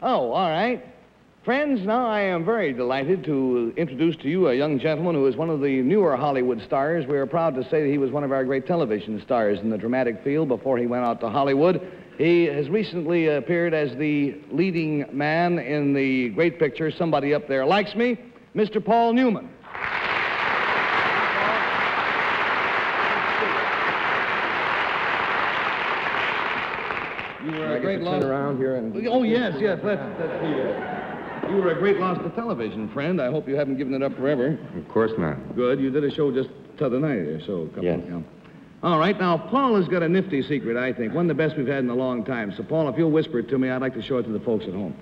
Oh, all right. Friends, now I am very delighted to introduce to you a young gentleman who is one of the newer Hollywood stars. We are proud to say that he was one of our great television stars in the dramatic field before he went out to Hollywood. He has recently appeared as the leading man in the great picture, Somebody Up There Likes Me, Mr. Paul Newman. You were a great loss. Around here and... Oh, yes. Let's you were a great loss to television, friend. I hope you haven't given it up forever. Of course not. Good. You did a show just the other night or so. Yes. All right. Now, Paul has got a nifty secret, I think. One of the best we've had in a long time. So, Paul, if you'll whisper it to me, I'd like to show it to the folks at home.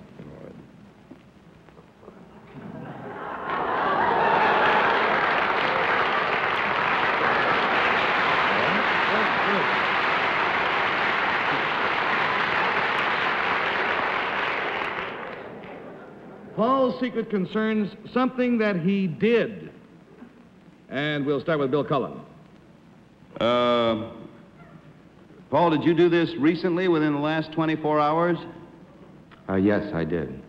Paul's secret concerns something that he did. And we'll start with Bill Cullen. Paul, did you do this recently, within the last 24 hours? Yes, I did.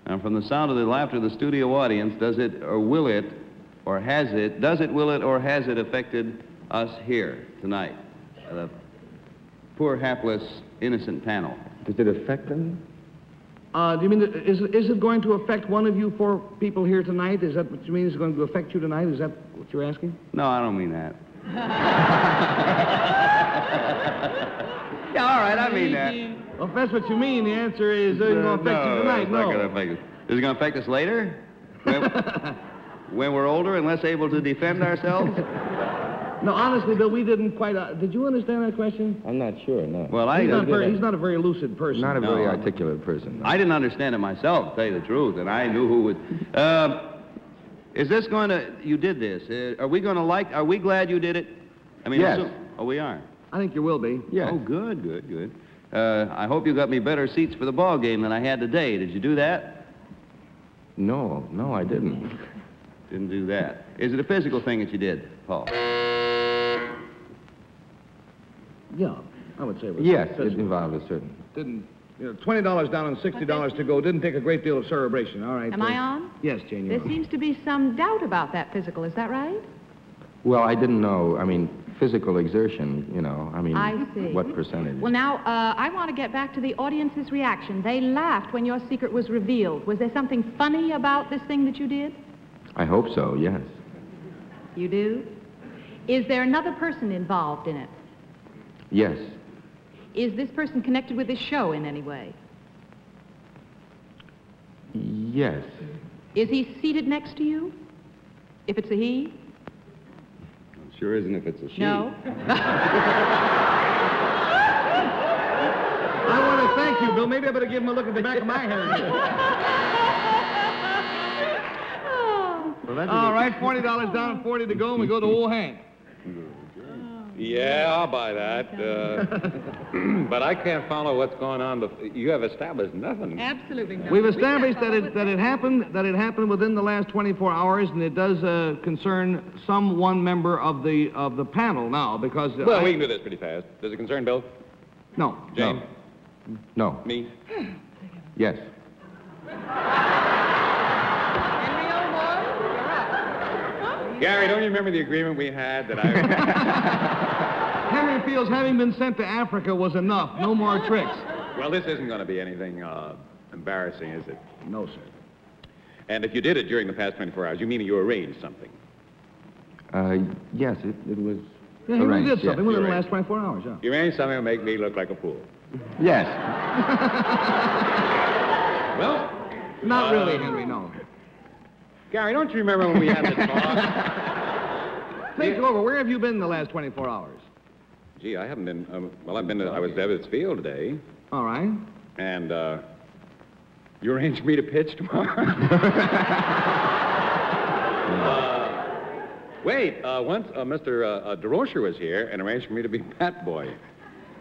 And from the sound of the laughter of the studio audience, does it or will it or has it, does it, will it, or has it affected us here tonight? The poor, hapless, innocent panel. Does it affect them? Do you mean, is it going to affect one of you four people here tonight? Is that what you mean? Is it going to affect you tonight? Is that what you're asking? No, I don't mean that. Yeah, all right, I mean that. Well, if that's what you mean, the answer is it's going to affect you tonight. It's not going to affect us. Is it going to affect us later? When we're older and less able to defend ourselves? No, honestly, Bill, we didn't quite... did you understand that question? I'm not sure, no. Well, he's not a very lucid person. Not a very articulate person. No. I didn't understand it myself, to tell you the truth, and I knew who would... is this going to... You did this. Are we going to like... Are we glad you did it? I mean, yes. Oh, we are? I think you will be. Yes. Oh, good. I hope you got me better seats for the ball game than I had today. Did you do that? No, I didn't. Didn't do that. Is it a physical thing that you did, Paul? Yeah, I would say it was. Yes, it involved a certain... Didn't, $20 down and $60 to go. Didn't take a great deal of cerebration. All right. Am I on? Yes, Jane. There seems to be some doubt about that physical. Is that right? Well, I didn't know. I mean, physical exertion, I see. What percentage? Well, now, I want to get back to the audience's reaction. They laughed when your secret was revealed. Was there something funny about this thing that you did? I hope so, yes. You do? Is there another person involved in it? Yes. Is this person connected with this show in any way? Yes. Is he seated next to you? If it's a he? It sure isn't if it's a she. No. I want to thank you, Bill. Maybe I better give him a look at the back of my head. All right, $40 down and 40 to go, and we go to old Hank. Yeah, I'll buy that. But I can't follow what's going on. You have established nothing. Absolutely nothing. We've established that it happened within the last 24 hours, and it does concern one member of the panel now, because... Well, we can do this pretty fast. Does it concern Bill? No. Jane? No. Me? Yes. Gary, don't you remember the agreement we had that I... Henry feels having been sent to Africa was enough. No more tricks. Well, this isn't going to be anything embarrassing, is it? No, sir. And if you did it during the past 24 hours, you mean you arranged something? Yes, it was Yeah, he arranged. did something yes. within the last 24 hours, yeah. You arranged something to make me look like a fool. Yes. Well... Not really, Henry, no. Gary, don't you remember when we had the talk? Think over. Where have you been the last 24 hours? Gee, I haven't been... I was at Ebbets Field today. All right. And, you arranged for me to pitch tomorrow? Once Mr. DeRocher was here and arranged for me to be bat boy.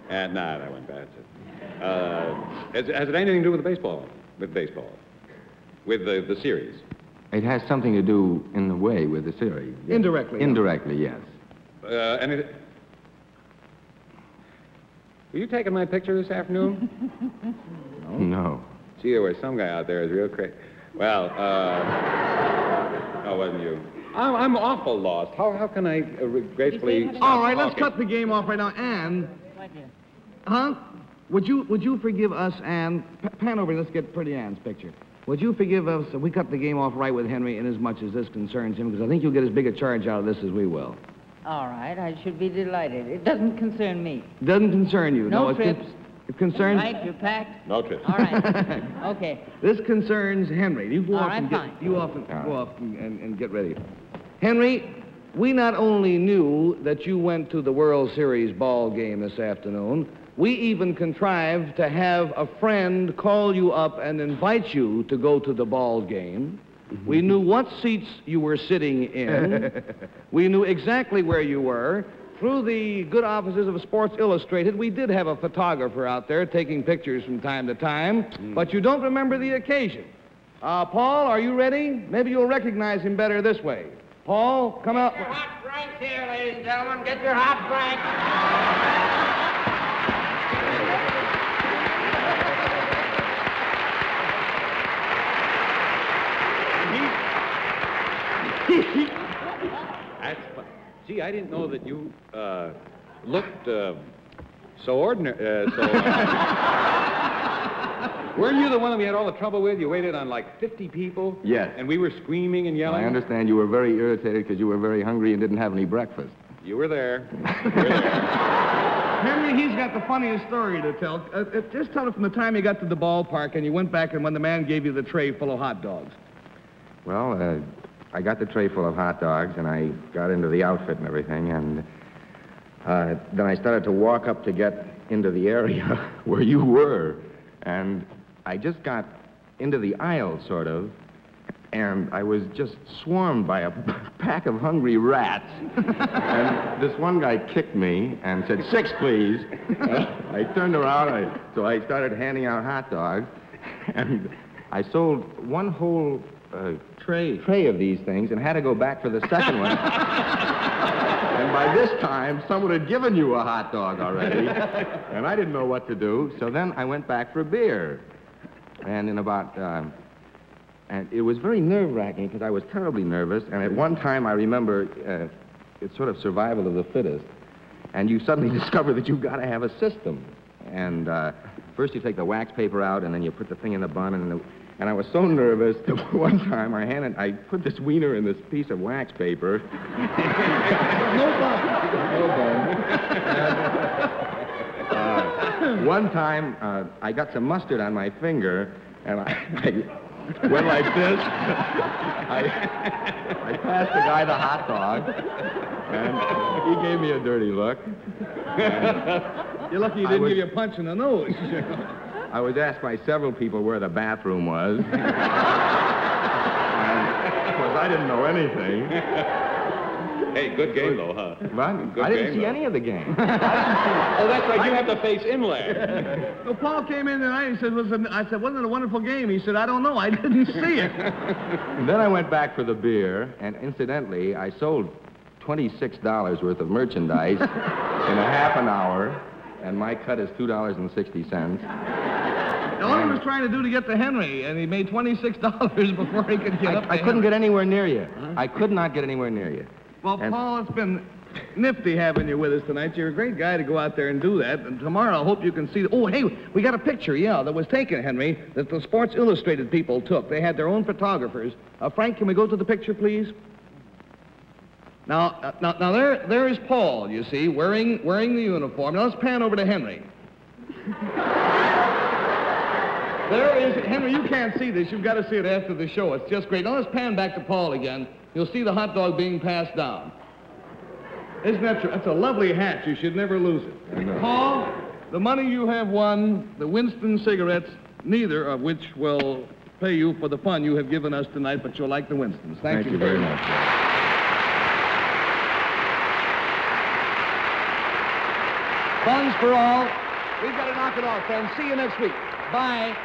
And, nah, that went bad. Has it anything to do with the baseball? With baseball? With the series? It has something to do, in a way, with the series. Yes. Indirectly. Indirectly, yes. Were you taking my picture this afternoon? No. Gee, there was some guy out there who's real crazy. Well, no, it wasn't you. I'm awful lost. How can I gracefully... All right, let's cut the game off right now. Ann. Huh? Would you forgive us, Ann? Pan over, let's get Pretty Ann's picture. Would you forgive us if we cut the game off right with Henry in as much as this concerns him? Because I think you'll get as big a charge out of this as we will. All right, I should be delighted. It doesn't concern me. Doesn't concern you? No trips. It concerns... Right, you're packed? No trips. All right. Okay. This concerns Henry. You go All off right, and fine. go off and get ready. Henry, we not only knew that you went to the World Series ball game this afternoon, we even contrived to have a friend call you up and invite you to go to the ball game. We knew what seats you were sitting in. We knew exactly where you were. Through the good offices of Sports Illustrated, we did have a photographer out there taking pictures from time to time, but you don't remember the occasion. Paul, are you ready? Maybe you'll recognize him better this way. Paul, come out. Get your hot drinks here, ladies and gentlemen. Get your hot drinks. That's fun. Gee, I didn't know that you looked so ordinary. Weren't you the one that we had all the trouble with? You waited on like 50 people? Yes. And we were screaming and yelling? I understand you were very irritated because you were very hungry and didn't have any breakfast. You were there. You were there. Henry, he's got the funniest story to tell. Just tell it from the time you got to the ballpark and you went back and when the man gave you the tray full of hot dogs. Well, I got the tray full of hot dogs, and I got into the outfit and everything, and then I started to walk up to get into the area where you were, and I just got into the aisle, sort of, and I was just swarmed by a pack of hungry rats. And this one guy kicked me and said, 6, please. I turned around, so I started handing out hot dogs, and I sold one whole tray of these things and had to go back for the second one. And by this time, someone had given you a hot dog already, and I didn't know what to do. So then I went back for a beer. And in about, and it was very nerve-wracking because I was terribly nervous. And at one time, I remember, it's sort of survival of the fittest. And you suddenly discover that you've got to have a system. And first you take the wax paper out, and then you put the thing in the bun, and I was so nervous that one time I put this wiener in this piece of wax paper. No bun. One time, I got some mustard on my finger, and I went like this. I passed the guy the hot dog, and he gave me a dirty look. You're lucky he didn't give you a punch in the nose. I was asked by several people where the bathroom was. And, of course, I didn't know anything. Hey, good game, though, huh? What? Good I didn't game, see though. any of the game. Oh, that's right. You have to face inland. Well, Paul came in tonight and said, I said, wasn't it a wonderful game? He said, I don't know. I didn't see it. And then I went back for the beer, and incidentally, I sold $26 worth of merchandise in a half an hour, and my cut is $2.60. All he was trying to do to get to Henry, and he made $26 before he could get up to I couldn't Henry. get anywhere near you. I could not get anywhere near you. Well, Paul, it's been nifty having you with us tonight. You're a great guy to go out there and do that. And tomorrow, I hope you can see... Oh, hey, we got a picture, that was taken, Henry, that the Sports Illustrated people took. They had their own photographers. Frank, can we go to the picture, please? Now, there is Paul, you see, wearing the uniform. Now, let's pan over to Henry. There is... Henry, you can't see this. You've got to see it after the show. It's just great. Now, let's pan back to Paul again. You'll see the hot dog being passed down. Isn't that true? That's a lovely hat. You should never lose it. I know. Paul, the money you have won, the Winston cigarettes, neither of which will pay you for the fun you have given us tonight, but you'll like the Winstons. Thank you very much. Funds for all. We've got to knock it off, friends. See you next week. Bye.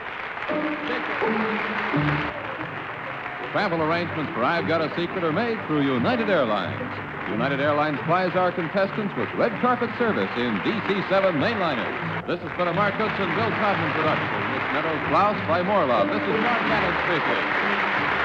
Travel arrangements for I've Got a Secret are made through United Airlines. United Airlines flies our contestants with red carpet service in DC-7 mainliners. This has been a Mark Goodson, Bill Cotton production. Miss Meadows' blouse by Morlove. This is York Yankees speaking.